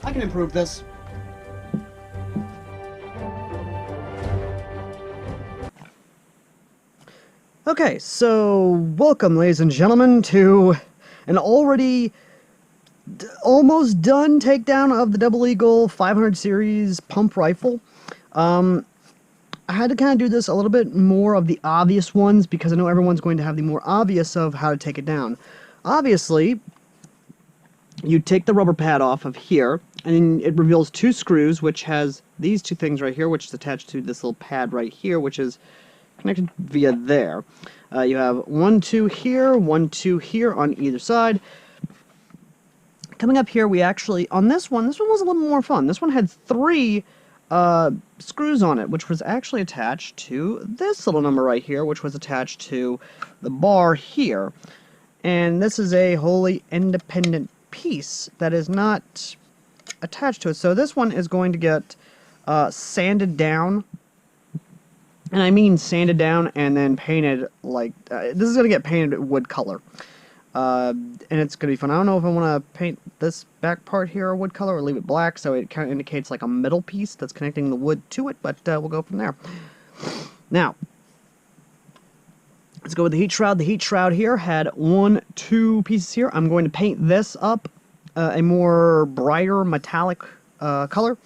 I can improve this. Okay, so welcome, ladies and gentlemen, to an already almost done takedown of the Double Eagle 500 series pump rifle. I had to kind of do this a little bit more of the obvious ones because I know everyone's going to have the more obvious of how to take it down. Obviously, you take the rubber pad off of here, and it reveals two screws, which has these two things right here, which is attached to this little pad right here, which is connected via there. You have 1, 2 here, 1, 2 here on either side. Coming up here, we actually, on this one was a little more fun. This one had 3 screws on it, which was actually attached to this little number right here, which was attached to the bar here. And this is a wholly independent piece that is not attached to it. So this one is going to get sanded down. And I mean sanded down and then painted like... this is going to get painted wood color. And it's going to be fun. I don't know if I want to paint this back part here a wood color or leave it black, so it kind of indicates like a middle piece that's connecting the wood to it, but we'll go from there. Now, let's go with the heat shroud. The heat shroud here had 1, 2 pieces here. I'm going to paint this up a more brighter metallic color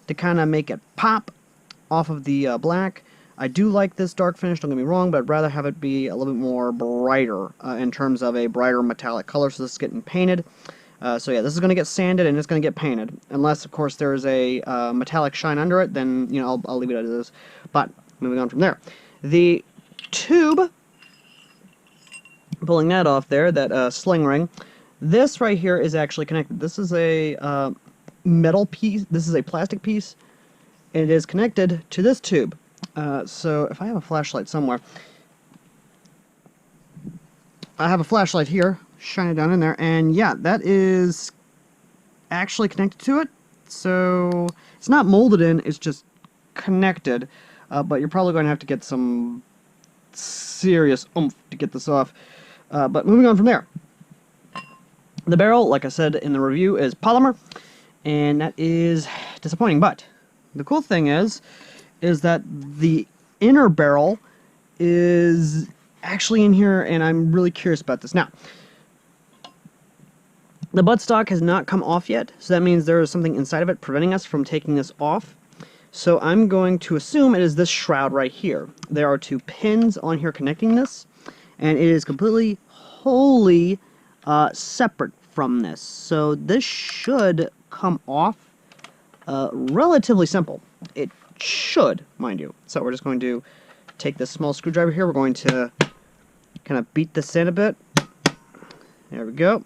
to kind of make it pop off of the black. I do like this dark finish, don't get me wrong, but I'd rather have it be a little bit more brighter in terms of a brighter metallic color, so this is getting painted. So yeah, this is going to get sanded and it's going to get painted. Unless, of course, there's a metallic shine under it, then, you know, I'll leave it as is. But, moving on from there. The tube, pulling that off there, that sling ring, this right here is actually connected. This is a metal piece, this is a plastic piece, and it is connected to this tube. So if I have a flashlight somewhere, I have a flashlight here, shine it down in there, and yeah, that is actually connected to it. So it's not molded in, it's just connected, but you're probably going to have to get some serious oomph to get this off. But moving on from there. The barrel, like I said in the review, is polymer, and that is disappointing, but the cool thing is that the inner barrel is actually in here, and I'm really curious about this. Now, the buttstock has not come off yet, so that means there is something inside of it preventing us from taking this off. So I'm going to assume it is this shroud right here. There are 2 pins on here connecting this, and it is completely, wholly separate from this. So this should come off relatively simple. It should, mind you. So we're just going to take this small screwdriver here. We're going to kind of beat this in a bit. There we go.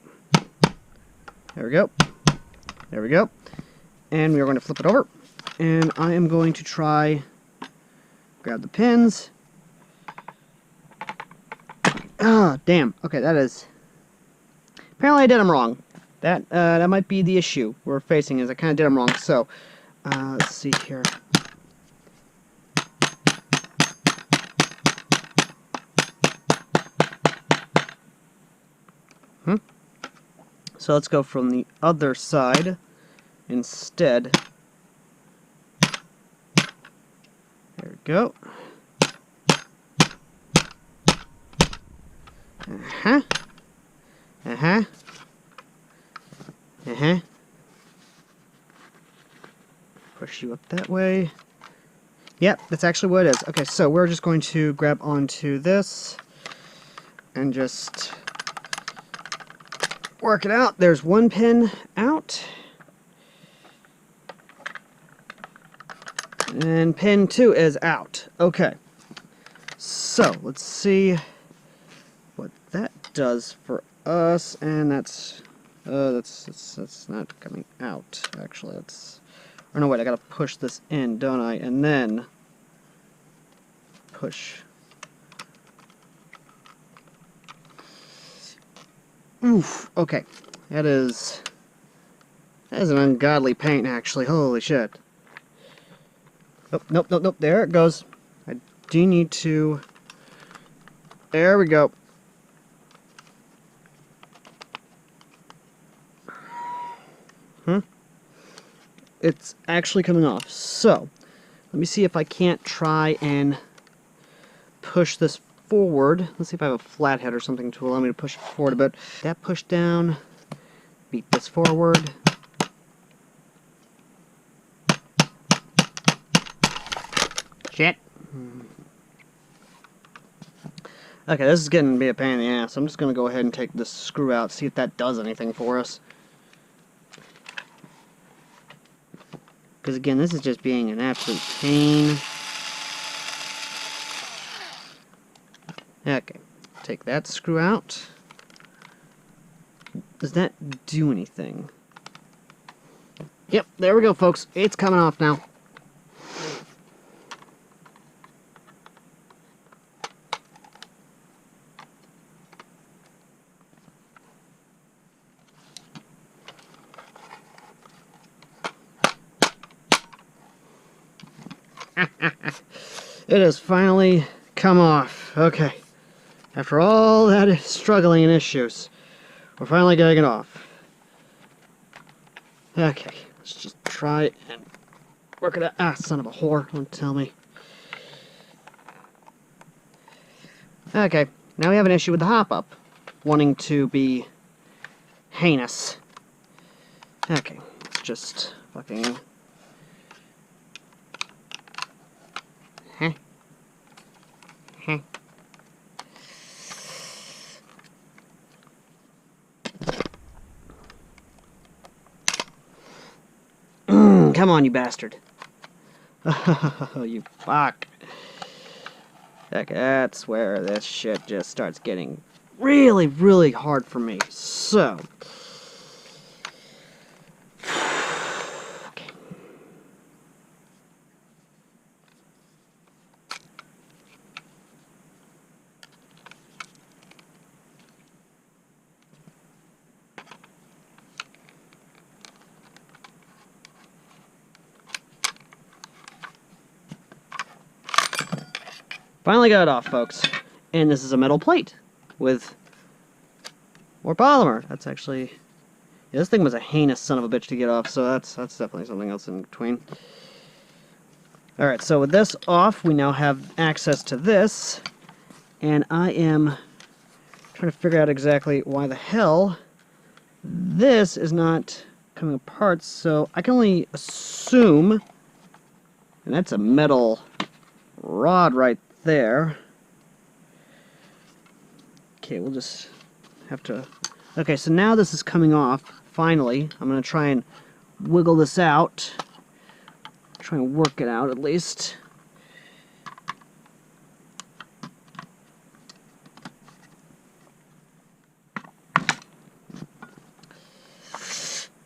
There we go. There we go. And we are going to flip it over. And I am going to try grab the pins. Ah, damn. Okay, that is... Apparently I did them wrong. That might be the issue we're facing, is I kind of did them wrong. So, let's see here. So let's go from the other side instead. There we go. Uh-huh. Uh-huh. Uh-huh. Push you up that way. Yep, that's actually what it is. Okay, so we're just going to grab onto this and just work it out. There's 1 pin out. And pin 2 is out. Okay. So, let's see what that does for us. And that's not coming out, actually. Or no, wait, I gotta push this in, don't I? And then push. Oof, okay. That is an ungodly paint, actually. Holy shit. Oh, nope, nope, nope. There it goes. I do need to... There we go. it's actually coming off. So, let me see if I can't try and push this forward. Let's see if I have a flathead or something to allow me to push it forward a bit. That push down, beat this forward. Shit. Okay, this is getting to be a pain in the ass. I'm just going to go ahead and take this screw out, see if that does anything for us. Because again, this is just being an absolute pain. Okay, take that screw out. Does that do anything? Yep, there we go, folks. It's coming off now. It has finally come off. Okay. After all that struggling and issues, we're finally getting it off. Okay. Let's just try and work it out. Ah, son of a whore. Don't tell me. Okay. Now we have an issue with the hop-up. Wanting to be heinous. Okay. Let's just fucking... Come on, you bastard. Oh, you fuck. Okay, that's where this shit just starts getting really, really hard for me. So... okay. Finally got it off, folks. And this is a metal plate with more polymer. That's actually... yeah, this thing was a heinous son of a bitch to get off, so that's definitely something else in between. Alright, so with this off, we now have access to this. And I am trying to figure out exactly why the hell this is not coming apart. So I can only assume... and that's a metal rod right there. Okay, we'll just have to... okay, so now this is coming off, finally. I'm going to try and wiggle this out. Try and work it out, at least.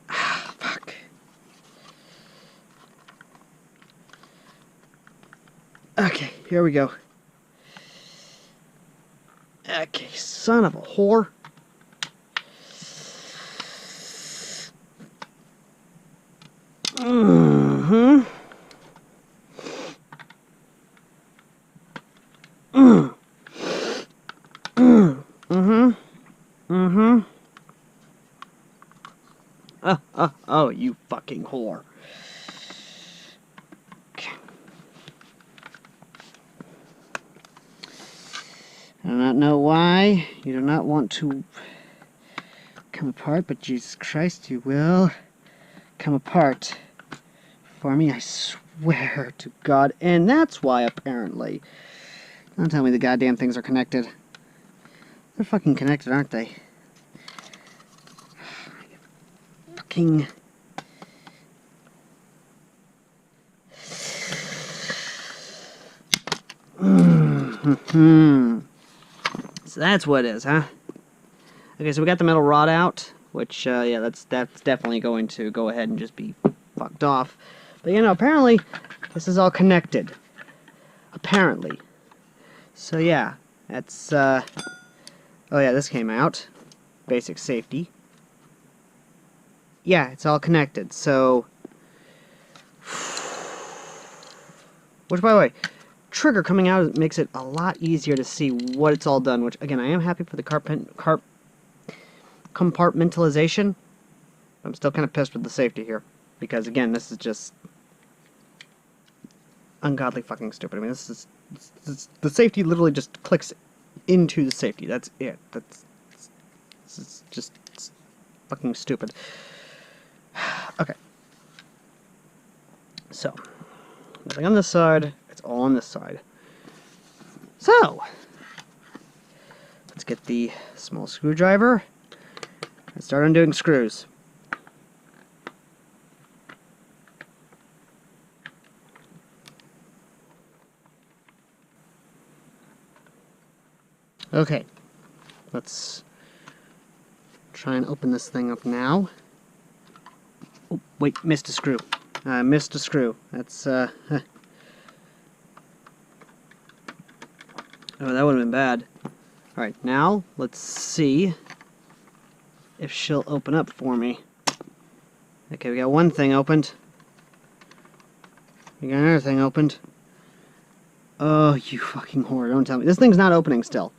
Ah, fuck. Okay, here we go. Okay, son of a whore. Mm-hmm. Oh, you fucking whore. Okay. I do not know why you do not want to come apart, but Jesus Christ, you will come apart for me, I swear to God. And that's why, apparently. Don't tell me the goddamn things are connected. They're fucking connected, aren't they? Fucking... So that's what it is, huh? Okay, so we got the metal rod out, which, yeah, that's definitely going to go ahead and just be fucked off. But, you know, apparently, this is all connected. Apparently. So, yeah, that's, oh, yeah, this came out. Basic safety. Yeah, it's all connected, so... which, by the way, trigger coming out makes it a lot easier to see what it's all done, which, again, I am happy for the compartmentalization. I'm still kind of pissed with the safety here. Because, again, this is just ungodly fucking stupid. I mean, the safety literally just clicks into the safety. That's it. This is just fucking stupid. Okay. So, nothing on this side. It's all on this side. So, let's get the small screwdriver and start undoing screws. Okay, let's try and open this thing up now. Oh, wait, missed a screw. I missed a screw. That's, Oh, that would have been bad. Alright, now, let's see if she'll open up for me. Okay, we got one thing opened. We got another thing opened. Oh, you fucking whore, don't tell me. This thing's not opening still.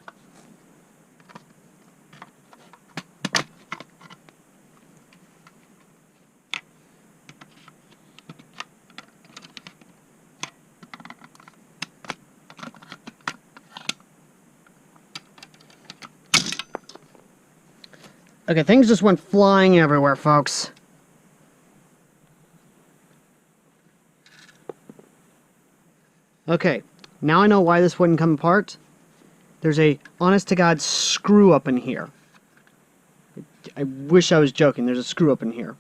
Okay, things just went flying everywhere, folks. Okay, now I know why this wouldn't come apart. There's a honest-to-God screw up in here. I wish I was joking. There's a screw up in here.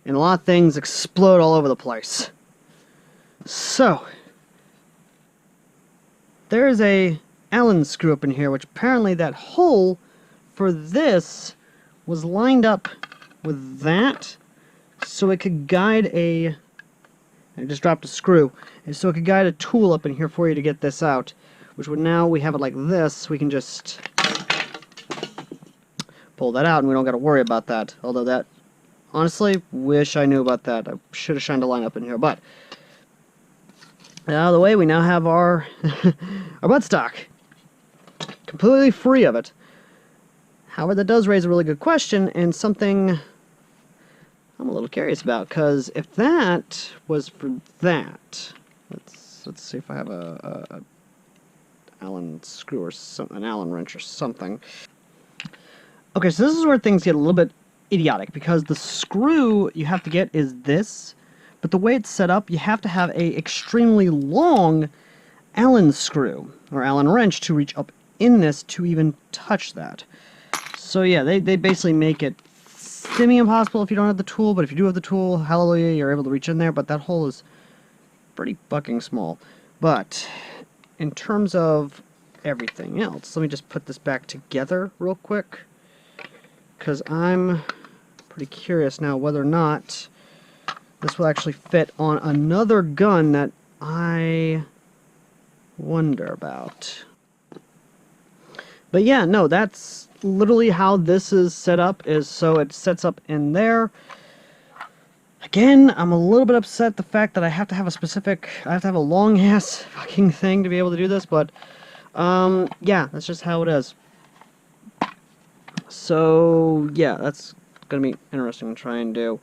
And a lot of things explode all over the place. So, there's a Allen screw up in here, which apparently that hole for this was lined up with that, so it could guide a... I just dropped a screw. And so it could guide a tool up in here for you to get this out. Which would now we have it like this, we can just pull that out and we don't got to worry about that. Although that, honestly, wish I knew about that. I should have shined a line up in here. But, out of the way, we now have our, our buttstock. Completely free of it. However, that does raise a really good question, and something I'm a little curious about, because if that was for that, let's see if I have a Allen screw or an Allen wrench or something. Okay, so this is where things get a little bit idiotic, because the screw you have to get is this, but the way it's set up, you have to have a extremely long Allen screw or Allen wrench to reach up in this to even touch that. So yeah, they basically make it semi-impossible if you don't have the tool, but if you do have the tool, hallelujah, you're able to reach in there, but that hole is pretty fucking small. But in terms of everything else, let me just put this back together real quick, because I'm pretty curious now whether or not this will actually fit on another gun that I wonder about. But yeah, no, that's literally how this is set up, is so it sets up in there. Again, I'm a little bit upset the fact that I have to have a long-ass fucking thing to be able to do this, but, yeah, that's just how it is. So, yeah, that's gonna be interesting to try and do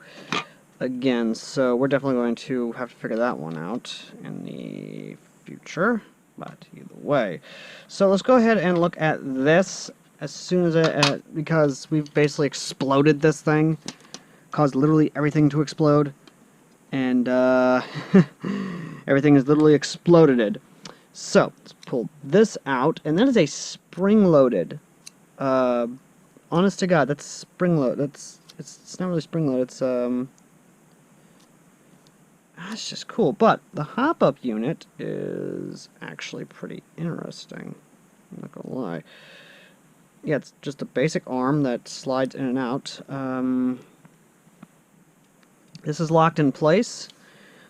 again, so we're definitely going to have to figure that one out in the future, but either way. So let's go ahead and look at this as soon as because we've basically exploded this thing, caused literally everything to explode, and everything is literally exploded. So let's pull this out, and that is a spring-loaded. Honest to God, that's spring-load. It's not really spring-load. That's just cool. But the hop-up unit is actually pretty interesting. I'm not gonna lie. Yeah, it's just a basic arm that slides in and out. This is locked in place.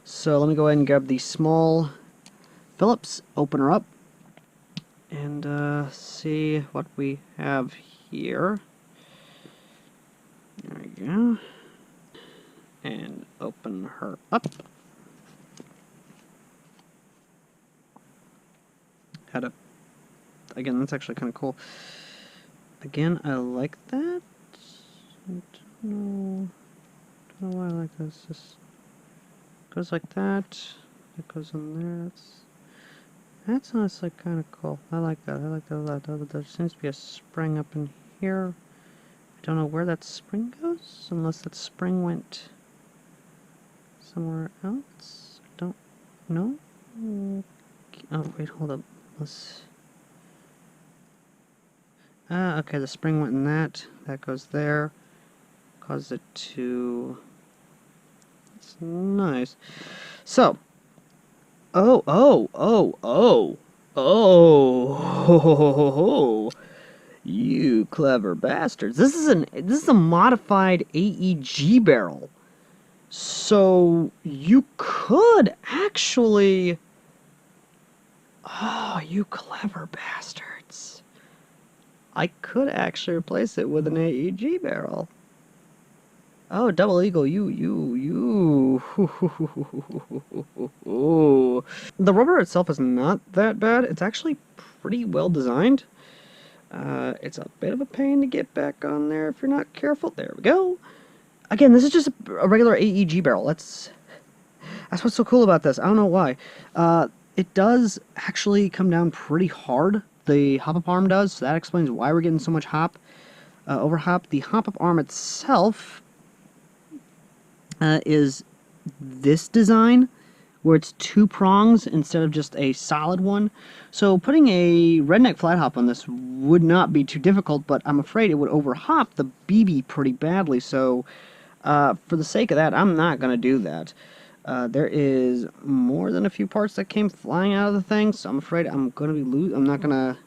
So let me go ahead and grab the small Phillips, open her up, and see what we have here. There we go. And open her up. Again, that's actually kind of cool. Again, I like that. I don't know why I like this. goes like that. It goes in there. That's honestly kind of cool. I like that. I like that a lot. There seems to be a spring up in here. I don't know where that spring goes, unless that spring went somewhere else. I don't know. Oh, wait, hold up. Let's... okay, the spring went in that. That goes there. Cause it to... It's nice. So... Oh! You clever bastards. This is a modified AEG barrel. So you could actually... Oh, you clever bastards. I could actually replace it with an AEG barrel. Oh, Double Eagle, you. The rubber itself is not that bad. It's actually pretty well designed. It's a bit of a pain to get back on there if you're not careful. There we go. Again, this is just a regular AEG barrel. That's what's so cool about this. I don't know why. It does actually come down pretty hard. The hop-up arm does, so that explains why we're getting so much hop. Over hop. The hop-up arm itself is this design, where it's 2 prongs instead of just a solid one. So putting a redneck flat hop on this would not be too difficult, but I'm afraid it would overhop the BB pretty badly, so for the sake of that, I'm not going to do that. There is more than a few parts that came flying out of the thing, so I'm afraid I'm going to be I'm not going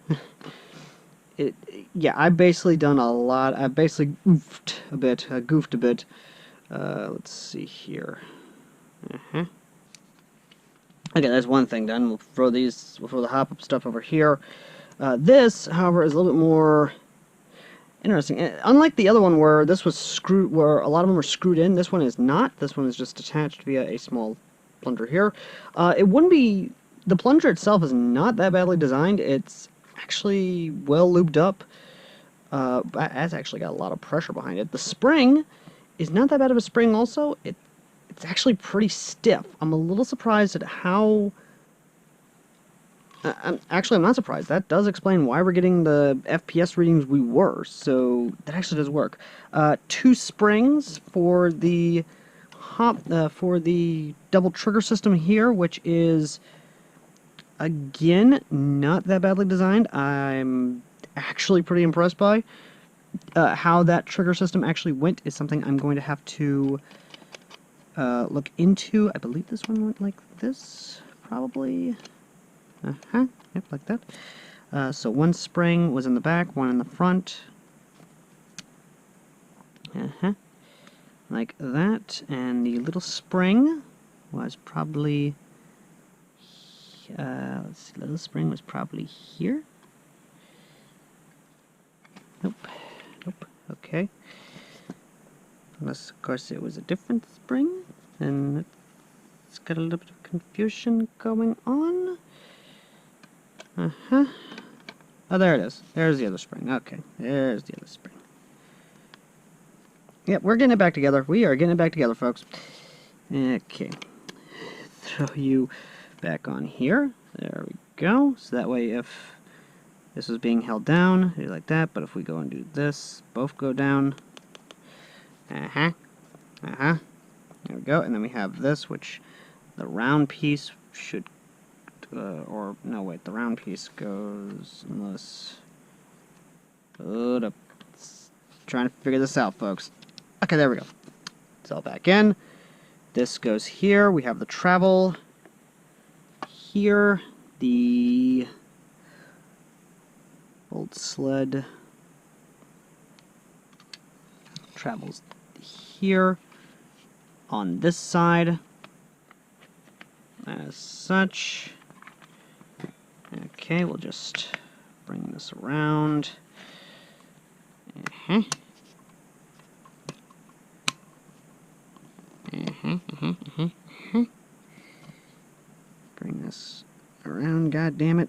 to... Yeah, I've basically done a lot. I've basically goofed a bit. Let's see here. Okay, that's one thing done. We'll throw the hop-up stuff over here. This, however, is a little bit more interesting. Unlike the other one where this was screwed, where a lot of them were screwed in, this one is not. This one is just attached via a small plunger here. It wouldn't be... The plunger itself is not that badly designed. It's actually well lubed up. It's actually got a lot of pressure behind it. The spring is not that bad of a spring also. It's actually pretty stiff. I'm a little surprised at how... I'm not surprised. That does explain why we're getting the FPS readings we were, so that actually does work. 2 springs for the double trigger system here, which is, again, not that badly designed. I'm actually pretty impressed by. How that trigger system actually went is something I'm going to have to look into. I believe this one went like this, probably. Yep, like that. So 1 spring was in the back, 1 in the front. Like that. And the little spring was probably... let's see, little spring was probably here. Nope. Okay. Unless, of course, it was a different spring, and it's got a little bit of confusion going on. Oh, there it is. There's the other spring. Okay, there's the other spring. Yep, we're getting it back together. We are getting it back together, folks. Okay. Throw you back on here. There we go. So that way, if this was being held down, it'd be like that. But if we go and do this, both go down. There we go. And then we have this, which the round piece should... or, no, wait, the round piece goes, unless... Hold up. Trying to figure this out, folks. Okay, there we go. It's all back in. This goes here. We have the travel here. The old sled travels here on this side as such. Okay, we'll just bring this around. Bring this around, god damn it.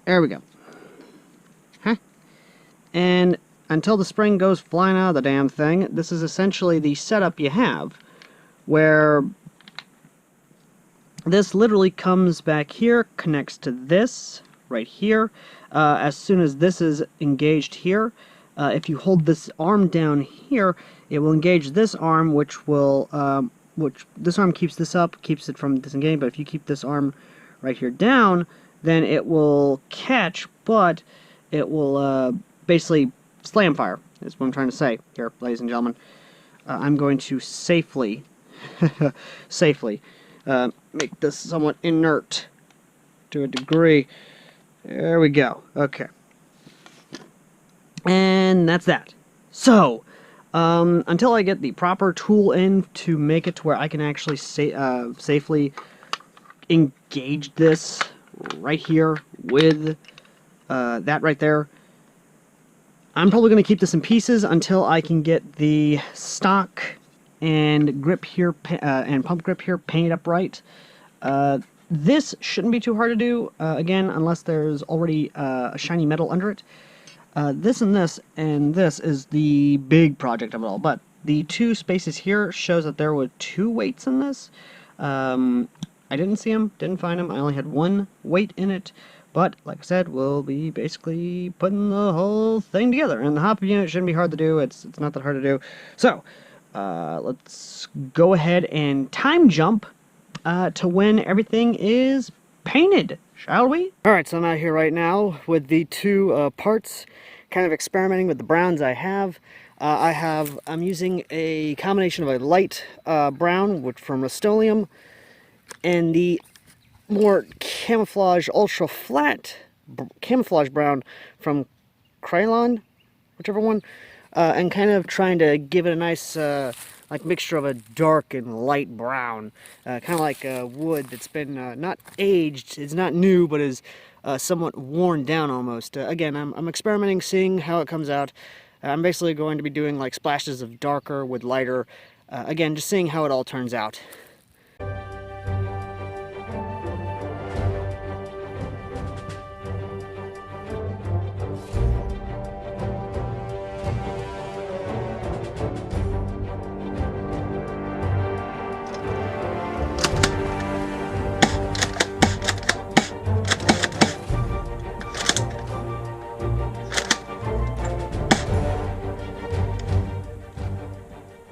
There we go. And until the spring goes flying out of the damn thing, this is essentially the setup you have, where this literally comes back here, connects to this right here. As soon as this is engaged here, if you hold this arm down here, it will engage this arm, which will, this arm keeps this up, keeps it from disengaging, but if you keep this arm right here down, then it will catch, but it will basically slam fire, is what I'm trying to say here, ladies and gentlemen. I'm going to safely make this somewhat inert to a degree. There we go. Okay. And that's that. So, until I get the proper tool in to make it to where I can actually safely engage this right here with that right there, I'm probably going to keep this in pieces until I can get the stock and grip here and pump grip here painted up right. This shouldn't be too hard to do, again, unless there's already a shiny metal under it. This and this is the big project of it all, but the two spaces here shows that there were 2 weights in this. I didn't see them, didn't find them, I only had 1 weight in it, but like I said, we'll be basically putting the whole thing together, and the hopper unit shouldn't be hard to do. It's not that hard to do. So, let's go ahead and time jump to when everything is painted, shall we? Alright, so I'm out here right now with the 2 parts, kind of experimenting with the browns I have. I'm using a combination of a light brown, which from Rust-Oleum, and the more camouflage, ultra flat camouflage brown from Krylon, whichever one, and kind of trying to give it a nice like mixture of a dark and light brown, kind of like wood that's been not aged, it's not new, but is somewhat worn down almost. Again, I'm experimenting, seeing how it comes out. I'm basically going to be doing like splashes of darker with lighter, again, just seeing how it all turns out.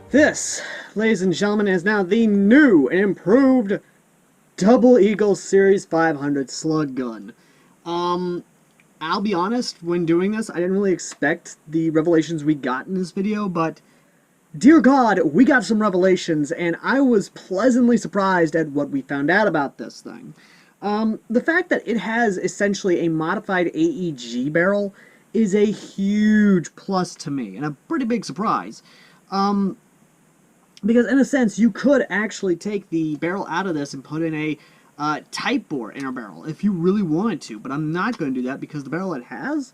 This, ladies and gentlemen, is now the new and improved Double Eagle Series 500 slug gun. I'll be honest, when doing this, I didn't really expect the revelations we got in this video, but dear God, we got some revelations, and I was pleasantly surprised at what we found out about this thing. The fact that it has essentially a modified AEG barrel is a huge plus to me, and a pretty big surprise. Because in a sense, you could actually take the barrel out of this and put in a type bore inner barrel if you really wanted to, but I'm not going to do that because the barrel it has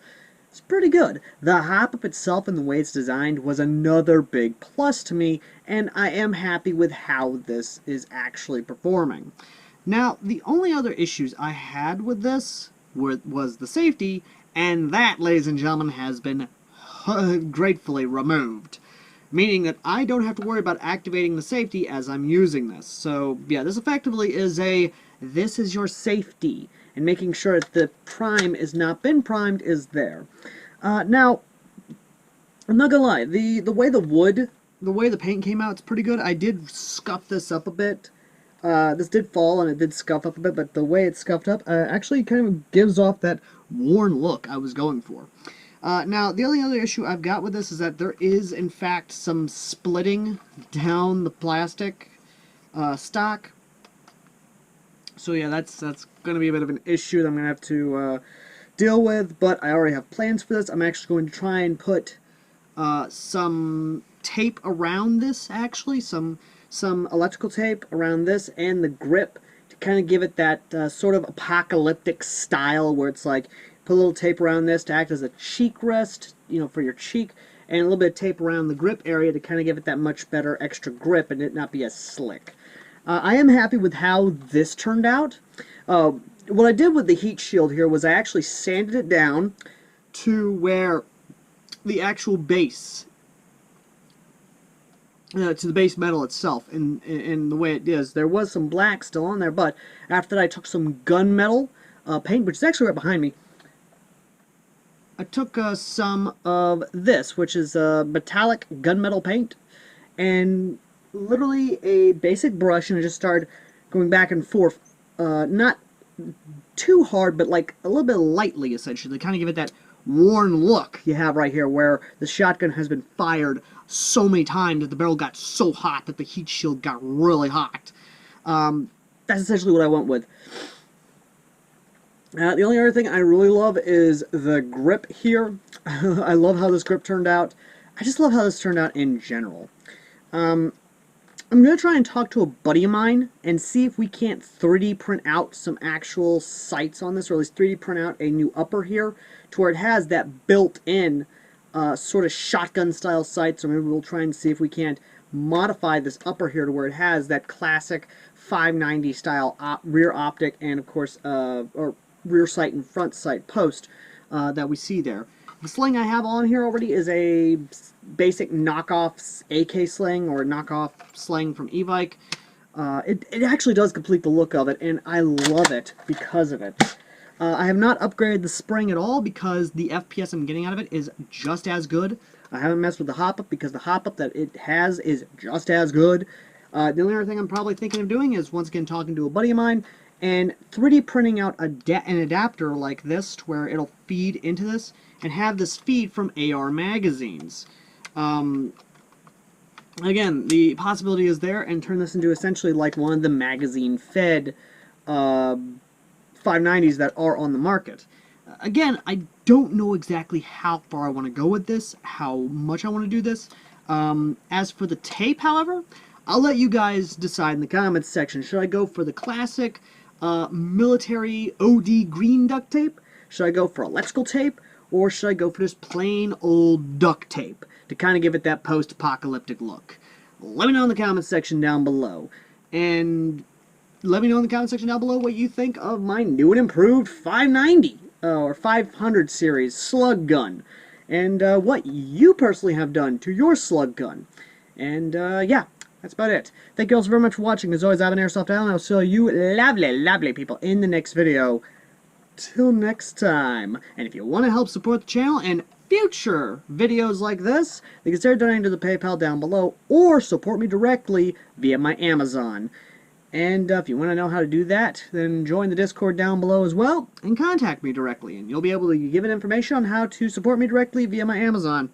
is pretty good. The hop-up itself and the way it's designed was another big plus to me, and I am happy with how this is actually performing. Now, the only other issues I had with this was the safety, and that, ladies and gentlemen, has been gratefully removed. Meaning that I don't have to worry about activating the safety as I'm using this. So, yeah, this effectively is this is your safety, and making sure that the prime is not been primed is there. Now, I'm not gonna lie, the way the paint came out, it's pretty good. I did scuff this up a bit. This did fall and it did scuff up a bit, but the way it's scuffed up actually kind of gives off that worn look I was going for. Now, the only other issue I've got with this is that there is, in fact, some splitting down the plastic stock. So, yeah, that's going to be a bit of an issue that I'm going to have to deal with, but I already have plans for this. I'm actually going to try and put some tape around this, actually, some electrical tape around this and the grip to kind of give it that sort of apocalyptic style where it's like, put a little tape around this to act as a cheek rest, you know, for your cheek, and a little bit of tape around the grip area to kind of give it that much better extra grip and it not be as slick. I am happy with how this turned out. What I did with the heat shield here was I actually sanded it down to where the actual base, to the base metal itself, in the way it is. There was some black still on there, but after that I took some gunmetal paint, which is actually right behind me. I took some of this, which is metallic gunmetal paint, and literally a basic brush, and I just started going back and forth, not too hard, but like a little bit lightly, essentially, to kind of give it that worn look you have right here, where the shotgun has been fired so many times that the barrel got so hot that the heat shield got really hot. That's essentially what I went with. The only other thing I really love is the grip here. I love how this grip turned out. I just love how this turned out in general. I'm going to try and talk to a buddy of mine and see if we can't 3D print out some actual sights on this, or at least 3D print out a new upper here to where it has that built-in sort of shotgun-style sights, or maybe we'll try and see if we can't modify this upper here to where it has that classic 590 style rear optic and, of course, or rear sight and front sight post that we see there. The sling I have on here already is a basic knockoff AK sling, or knockoff sling from e-bike. It actually does complete the look of it, and I love it because of it. I have not upgraded the spring at all because the FPS I'm getting out of it is just as good. I haven't messed with the hop-up because the hop-up that it has is just as good. The only other thing I'm probably thinking of doing is, once again, talking to a buddy of mine and 3D printing out an adapter like this to where it'll feed into this and have this feed from AR magazines. Again, the possibility is there, and turn this into essentially like one of the magazine-fed 590s that are on the market. Again, I don't know exactly how far I want to go with this, how much I want to do this. As for the tape, however, I'll let you guys decide in the comments section. Should I go for the classic military OD green duct tape? Should I go for electrical tape? Or should I go for this plain old duct tape to kind of give it that post-apocalyptic look? Let me know in the comments section down below. And let me know in the comment section down below what you think of my new and improved 590 or 500 series slug gun, and what you personally have done to your slug gun. And yeah, that's about it. Thank you all so very much for watching. As always, I've been Airsoft Al, and I'll see you lovely, lovely people in the next video. Till next time. And if you want to help support the channel and future videos like this, then consider donating to the PayPal down below, or support me directly via my Amazon. And if you want to know how to do that, then join the Discord down below as well, and contact me directly, and you'll be able to give it information on how to support me directly via my Amazon.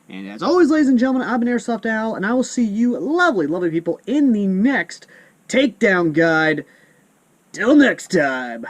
And as always, ladies and gentlemen, I've been Airsoft Al, and I will see you lovely, lovely people in the next Takedown Guide. Till next time.